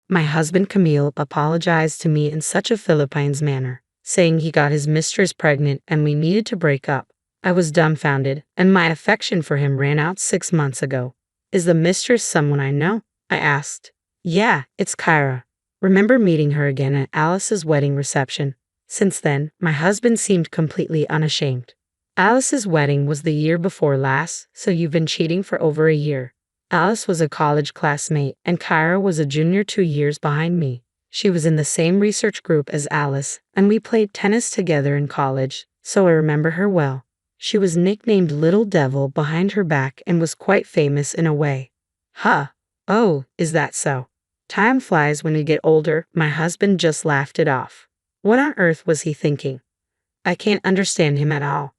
My husband Camille apologized to me in such a Philippines manner, saying he got his mistress pregnant and we needed to break up. I was dumbfounded, and my affection for him ran out 6 months ago. Is the mistress someone I know? I asked. Yeah, it's Kyra. Remember meeting her again at Alice's wedding reception. Since then, my husband seemed completely unashamed. Alice's wedding was the year before last, so you've been cheating for over a year. Alice was a college classmate, and Kyra was a junior 2 years behind me. She was in the same research group as Alice, and we played tennis together in college, so I remember her well. She was nicknamed Little Devil behind her back and was quite famous in a way. Huh. Oh, is that so? Time flies when we get older. My husband just laughed it off. What on earth was he thinking? I can't understand him at all.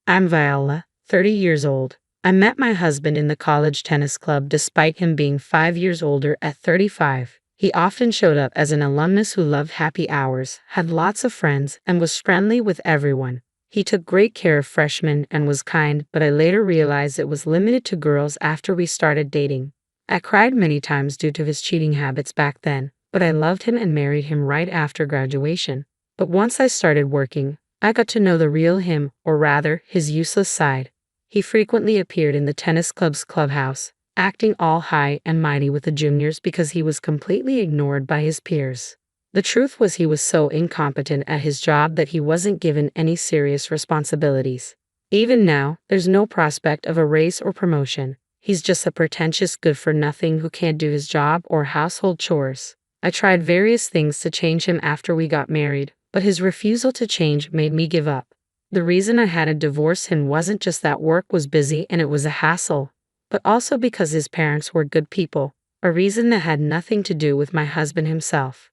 I'm Viola, 30 years old. I met my husband in the college tennis club despite him being 5 years older at 35. He often showed up as an alumnus who loved happy hours, had lots of friends, and was friendly with everyone. He took great care of freshmen and was kind, but I later realized it was limited to girls after we started dating. I cried many times due to his cheating habits back then, but I loved him and married him right after graduation. But once I started working, I got to know the real him, or rather, his useless side. He frequently appeared in the tennis club's clubhouse, acting all high and mighty with the juniors because he was completely ignored by his peers. The truth was he was so incompetent at his job that he wasn't given any serious responsibilities. Even now, there's no prospect of a raise or promotion. He's just a pretentious good-for-nothing who can't do his job or household chores. I tried various things to change him after we got married, but his refusal to change made me give up. The reason I had to divorce him wasn't just that work was busy and it was a hassle, but also because his parents were good people, a reason that had nothing to do with my husband himself.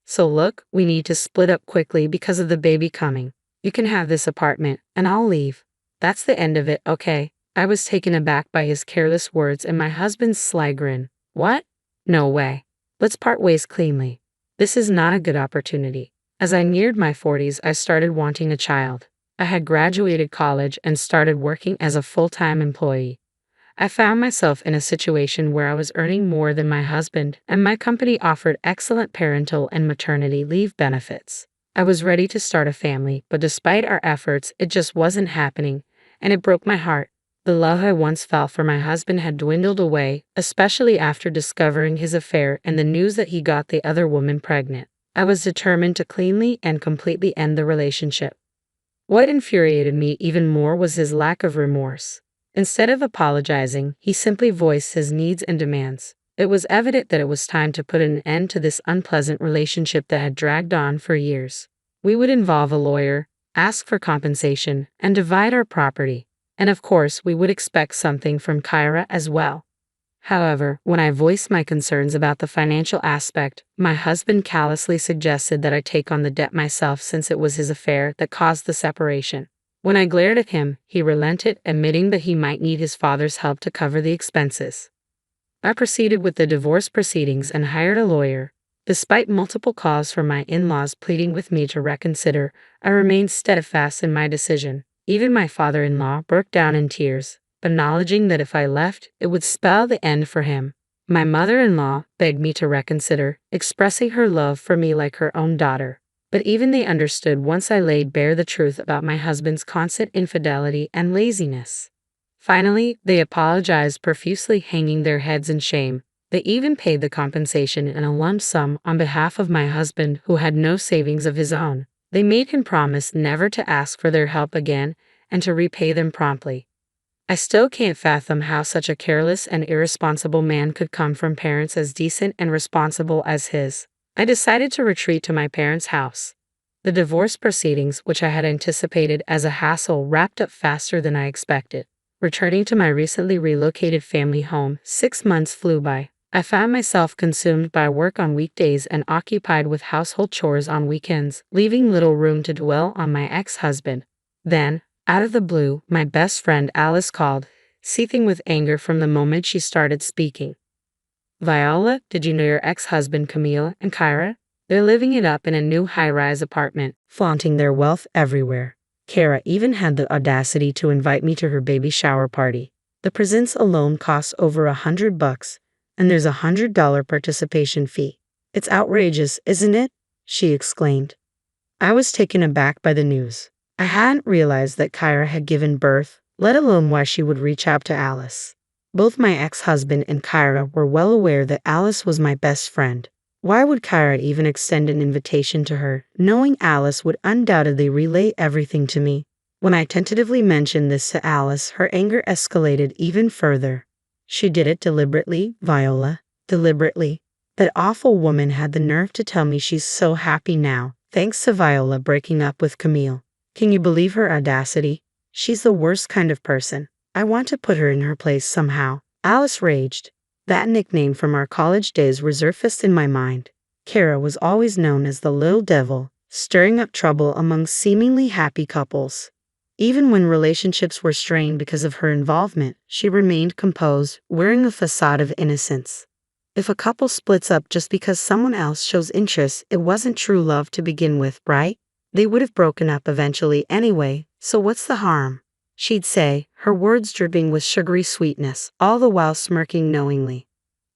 So look, we need to split up quickly because of the baby coming. You can have this apartment, and I'll leave. That's the end of it, okay? I was taken aback by his careless words and my husband's sly grin. What? No way. Let's part ways cleanly. This is not a good opportunity. As I neared my 40s, I started wanting a child. I had graduated college and started working as a full-time employee. I found myself in a situation where I was earning more than my husband, and my company offered excellent parental and maternity leave benefits. I was ready to start a family, but despite our efforts, it just wasn't happening, and it broke my heart. The love I once felt for my husband had dwindled away, especially after discovering his affair and the news that he got the other woman pregnant. I was determined to cleanly and completely end the relationship. What infuriated me even more was his lack of remorse. Instead of apologizing, he simply voiced his needs and demands. It was evident that it was time to put an end to this unpleasant relationship that had dragged on for years. We would involve a lawyer, ask for compensation, and divide our property. And of course, we would expect something from Kyra as well. However, when I voiced my concerns about the financial aspect, my husband callously suggested that I take on the debt myself since it was his affair that caused the separation. When I glared at him, he relented, admitting that he might need his father's help to cover the expenses. I proceeded with the divorce proceedings and hired a lawyer. Despite multiple calls from my in-laws pleading with me to reconsider, I remained steadfast in my decision. Even my father-in-law broke down in tears, acknowledging that if I left, it would spell the end for him. My mother-in-law begged me to reconsider, expressing her love for me like her own daughter. But even they understood once I laid bare the truth about my husband's constant infidelity and laziness. Finally, they apologized profusely, hanging their heads in shame. They even paid the compensation in a lump sum on behalf of my husband, who had no savings of his own. They made him promise never to ask for their help again and to repay them promptly. I still can't fathom how such a careless and irresponsible man could come from parents as decent and responsible as his. I decided to retreat to my parents' house. The divorce proceedings, which I had anticipated as a hassle, wrapped up faster than I expected. Returning to my recently relocated family home, 6 months flew by. I found myself consumed by work on weekdays and occupied with household chores on weekends, leaving little room to dwell on my ex-husband. Then, out of the blue, my best friend Alice called, seething with anger from the moment she started speaking. Viola, did you know your ex-husband Camille and Kyra? They're living it up in a new high-rise apartment, flaunting their wealth everywhere. Kyra even had the audacity to invite me to her baby shower party. The presents alone cost over $100, and there's a $100 participation fee. It's outrageous, isn't it? She exclaimed. I was taken aback by the news. I hadn't realized that Kyra had given birth, let alone why she would reach out to Alice. Both my ex-husband and Kyra were well aware that Alice was my best friend. Why would Kyra even extend an invitation to her, knowing Alice would undoubtedly relay everything to me? When I tentatively mentioned this to Alice, her anger escalated even further. She did it deliberately, Viola. Deliberately. That awful woman had the nerve to tell me she's so happy now, thanks to Viola breaking up with Camille. Can you believe her audacity? She's the worst kind of person. I want to put her in her place somehow. Alice raged. That nickname from our college days resurfaced in my mind. Kara was always known as the little devil, stirring up trouble among seemingly happy couples. Even when relationships were strained because of her involvement, she remained composed, wearing a facade of innocence. If a couple splits up just because someone else shows interest, it wasn't true love to begin with, right? They would have broken up eventually anyway, so what's the harm? She'd say, her words dripping with sugary sweetness, all the while smirking knowingly.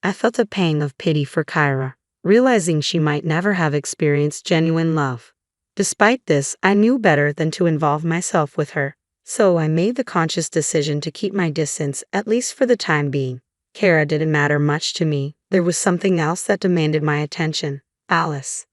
I felt a pang of pity for Kyra, realizing she might never have experienced genuine love. Despite this, I knew better than to involve myself with her, so I made the conscious decision to keep my distance, at least for the time being. Kara didn't matter much to me. There was something else that demanded my attention. Alice.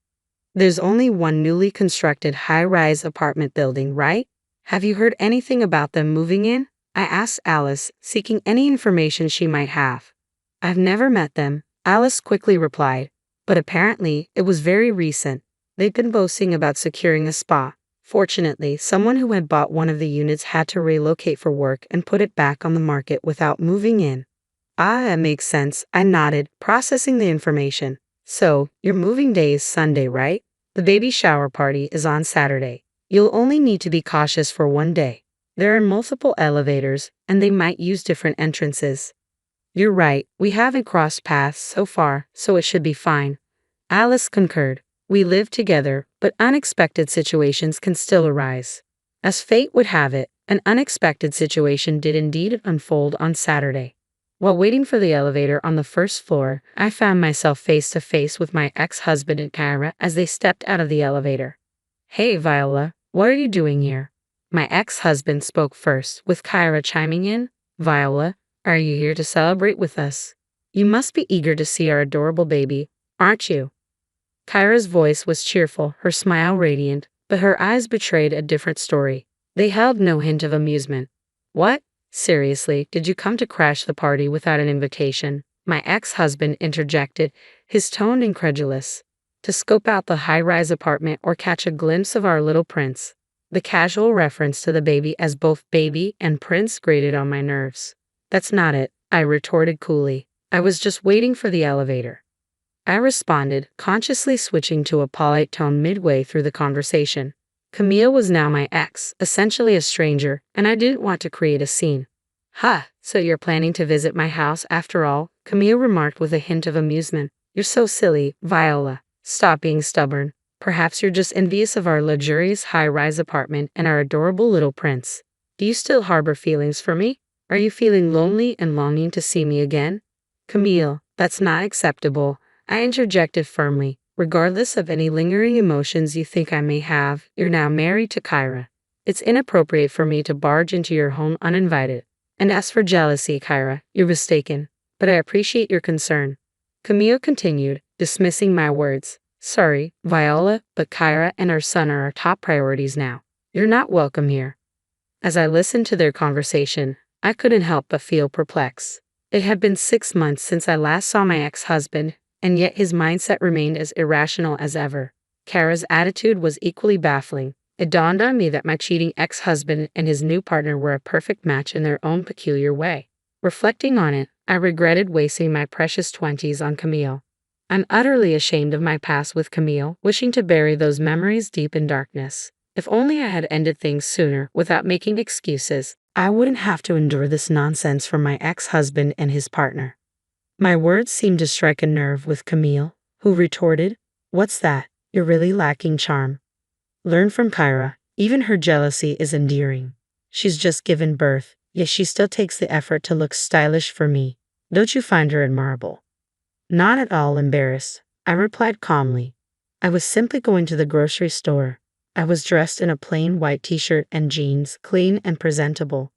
There's only one newly constructed high-rise apartment building, right? Have you heard anything about them moving in? I asked Alice, seeking any information she might have. I've never met them, Alice quickly replied, but apparently it was very recent. They'd been boasting about securing a spot. Fortunately, someone who had bought one of the units had to relocate for work and put it back on the market without moving in. Ah, it makes sense, I nodded, processing the information. So, your moving day is Sunday, right? The baby shower party is on Saturday. You'll only need to be cautious for one day. There are multiple elevators, and they might use different entrances. You're right, we haven't crossed paths so far, so it should be fine. Alice concurred. We live together, but unexpected situations can still arise. As fate would have it, an unexpected situation did indeed unfold on Saturday. While waiting for the elevator on the first floor, I found myself face to face with my ex-husband and Kyra as they stepped out of the elevator. Hey, Viola, what are you doing here? My ex-husband spoke first, with Kyra chiming in. Viola, are you here to celebrate with us? You must be eager to see our adorable baby, aren't you? Kyra's voice was cheerful, her smile radiant, but her eyes betrayed a different story. They held no hint of amusement. What? Seriously, did you come to crash the party without an invitation? My ex-husband interjected, his tone incredulous. To scope out the high-rise apartment or catch a glimpse of our little prince. The casual reference to the baby as both baby and prince grated on my nerves. That's not it, I retorted coolly. I was just waiting for the elevator. I responded, consciously switching to a polite tone midway through the conversation. Camille was now my ex, essentially a stranger, and I didn't want to create a scene. Ha, so you're planning to visit my house after all? Camille remarked with a hint of amusement. You're so silly, Viola. Stop being stubborn. Perhaps you're just envious of our luxurious high-rise apartment and our adorable little prince. Do you still harbor feelings for me? Are you feeling lonely and longing to see me again? Camille, that's not acceptable, I interjected firmly. Regardless of any lingering emotions you think I may have, you're now married to Kyra. It's inappropriate for me to barge into your home uninvited. And as for jealousy, Kyra, you're mistaken. But I appreciate your concern. Camille continued, dismissing my words. Sorry, Viola, but Kyra and our son are our top priorities now. You're not welcome here. As I listened to their conversation, I couldn't help but feel perplexed. It had been 6 months since I last saw my ex-husband, and yet his mindset remained as irrational as ever. Kara's attitude was equally baffling. It dawned on me that my cheating ex-husband and his new partner were a perfect match in their own peculiar way. Reflecting on it, I regretted wasting my precious 20s on Camille. I'm utterly ashamed of my past with Camille, wishing to bury those memories deep in darkness. If only I had ended things sooner without making excuses, I wouldn't have to endure this nonsense from my ex-husband and his partner. My words seemed to strike a nerve with Camille, who retorted, What's that? You're really lacking charm. Learn from Kyra. Even her jealousy is endearing. She's just given birth, yet she still takes the effort to look stylish for me. Don't you find her admirable? Not at all embarrassed. I replied calmly. I was simply going to the grocery store. I was dressed in a plain white t-shirt and jeans, clean and presentable.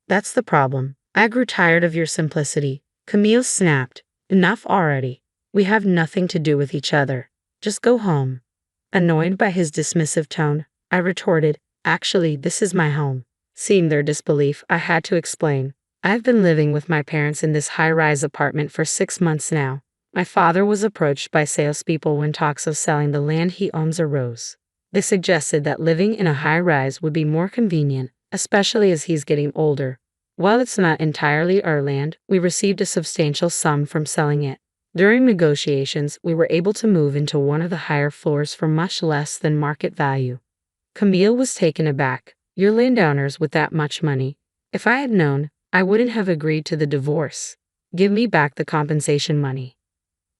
That's the problem. I grew tired of your simplicity. Camille snapped. Enough already. We have nothing to do with each other. Just go home. Annoyed by his dismissive tone, I retorted, actually, this is my home. Seeing their disbelief, I had to explain. I've been living with my parents in this high-rise apartment for 6 months now. My father was approached by salespeople when talks of selling the land he owns arose. They suggested that living in a high-rise would be more convenient, especially as he's getting older. While it's not entirely our land, we received a substantial sum from selling it. During negotiations, we were able to move into one of the higher floors for much less than market value. Camille was taken aback. You're landowners with that much money. If I had known, I wouldn't have agreed to the divorce. Give me back the compensation money.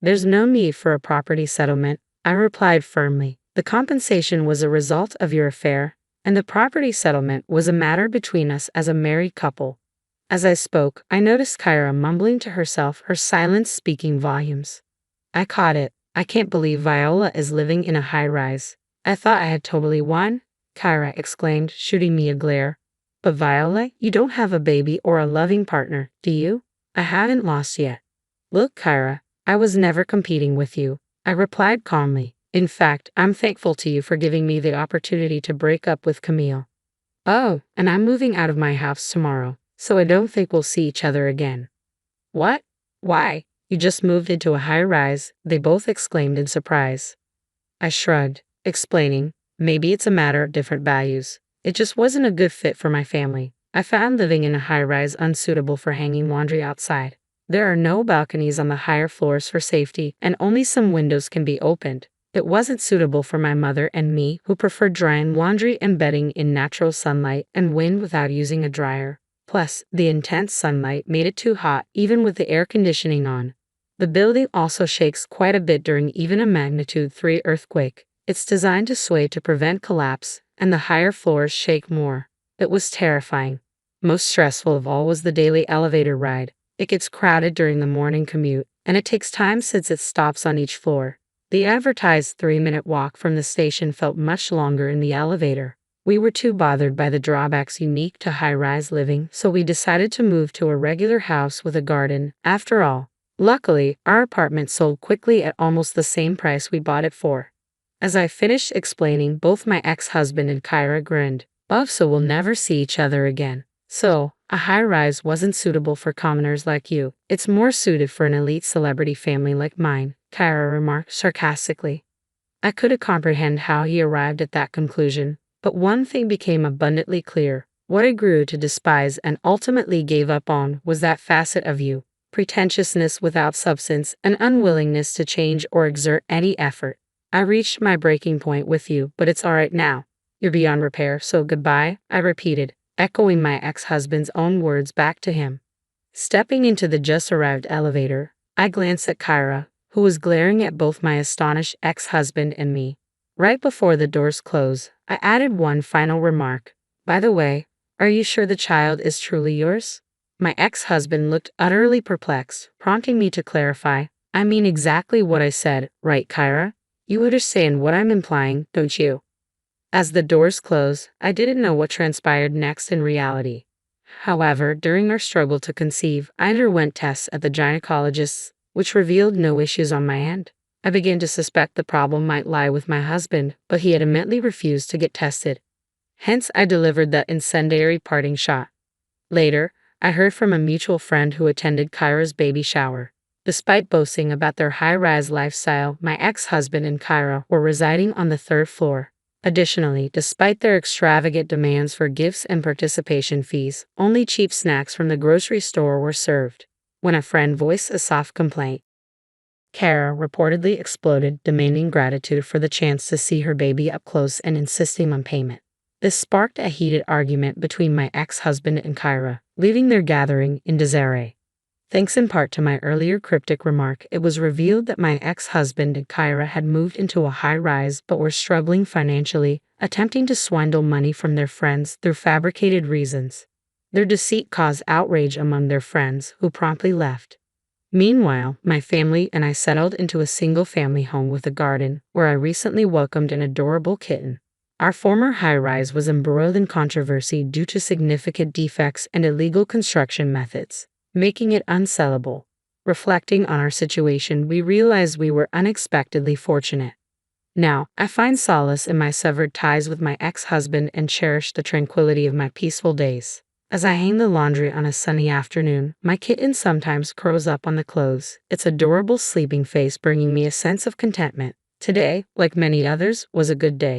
There's no need for a property settlement, I replied firmly. The compensation was a result of your affair, and the property settlement was a matter between us as a married couple. As I spoke, I noticed Kyra mumbling to herself, her silence speaking volumes. I caught it. I can't believe Viola is living in a high-rise. I thought I had totally won, Kyra exclaimed, shooting me a glare. But Viola, you don't have a baby or a loving partner, do you? I haven't lost yet. Look, Kyra, I was never competing with you, I replied calmly. In fact, I'm thankful to you for giving me the opportunity to break up with Camille. Oh, and I'm moving out of my house tomorrow, so I don't think we'll see each other again. What? Why? You just moved into a high-rise, they both exclaimed in surprise. I shrugged, explaining, maybe it's a matter of different values. It just wasn't a good fit for my family. I found living in a high-rise unsuitable for hanging laundry outside. There are no balconies on the higher floors for safety, and only some windows can be opened. It wasn't suitable for my mother and me, who preferred drying laundry and bedding in natural sunlight and wind without using a dryer. Plus, the intense sunlight made it too hot even with the air conditioning on. The building also shakes quite a bit during even a magnitude 3 earthquake. It's designed to sway to prevent collapse, and the higher floors shake more. It was terrifying. Most stressful of all was the daily elevator ride. It gets crowded during the morning commute, and it takes time since it stops on each floor. The advertised 3-minute walk from the station felt much longer in the elevator. We were too bothered by the drawbacks unique to high-rise living, so we decided to move to a regular house with a garden. After all, luckily, our apartment sold quickly at almost the same price we bought it for. As I finished explaining, both my ex-husband and Kyra grinned. So we'll never see each other again. So, a high-rise wasn't suitable for commoners like you. It's more suited for an elite celebrity family like mine, Kyra remarked sarcastically. I couldn't comprehend how he arrived at that conclusion, but one thing became abundantly clear. What I grew to despise and ultimately gave up on was that facet of you, pretentiousness without substance, and unwillingness to change or exert any effort. I reached my breaking point with you, but it's all right now. You're beyond repair, so goodbye, I repeated, echoing my ex-husband's own words back to him. Stepping into the just-arrived elevator, I glanced at Kyra, who was glaring at both my astonished ex-husband and me. Right before the doors closed, I added one final remark. By the way, are you sure the child is truly yours? My ex-husband looked utterly perplexed, prompting me to clarify. I mean exactly what I said, right, Kyra? You understand what I'm implying, don't you? As the doors closed, I didn't know what transpired next in reality. However, during our struggle to conceive, I underwent tests at the gynecologist, which revealed no issues on my end. I began to suspect the problem might lie with my husband, but he adamantly refused to get tested. Hence, I delivered that incendiary parting shot. Later, I heard from a mutual friend who attended Kyra's baby shower. Despite boasting about their high-rise lifestyle, my ex-husband and Kyra were residing on the 3rd floor. Additionally, despite their extravagant demands for gifts and participation fees, only cheap snacks from the grocery store were served. When a friend voiced a soft complaint, Kyra reportedly exploded, demanding gratitude for the chance to see her baby up close and insisting on payment. This sparked a heated argument between my ex-husband and Kyra, leaving their gathering in disarray. Thanks in part to my earlier cryptic remark, it was revealed that my ex-husband and Kyra had moved into a high-rise but were struggling financially, attempting to swindle money from their friends through fabricated reasons. Their deceit caused outrage among their friends, who promptly left. Meanwhile, my family and I settled into a single-family home with a garden, where I recently welcomed an adorable kitten. Our former high-rise was embroiled in controversy due to significant defects and illegal construction methods, making it unsellable. Reflecting on our situation, we realized we were unexpectedly fortunate. Now, I find solace in my severed ties with my ex-husband and cherish the tranquility of my peaceful days. As I hang the laundry on a sunny afternoon, my kitten sometimes curls up on the clothes, its adorable sleeping face bringing me a sense of contentment. Today, like many others, was a good day.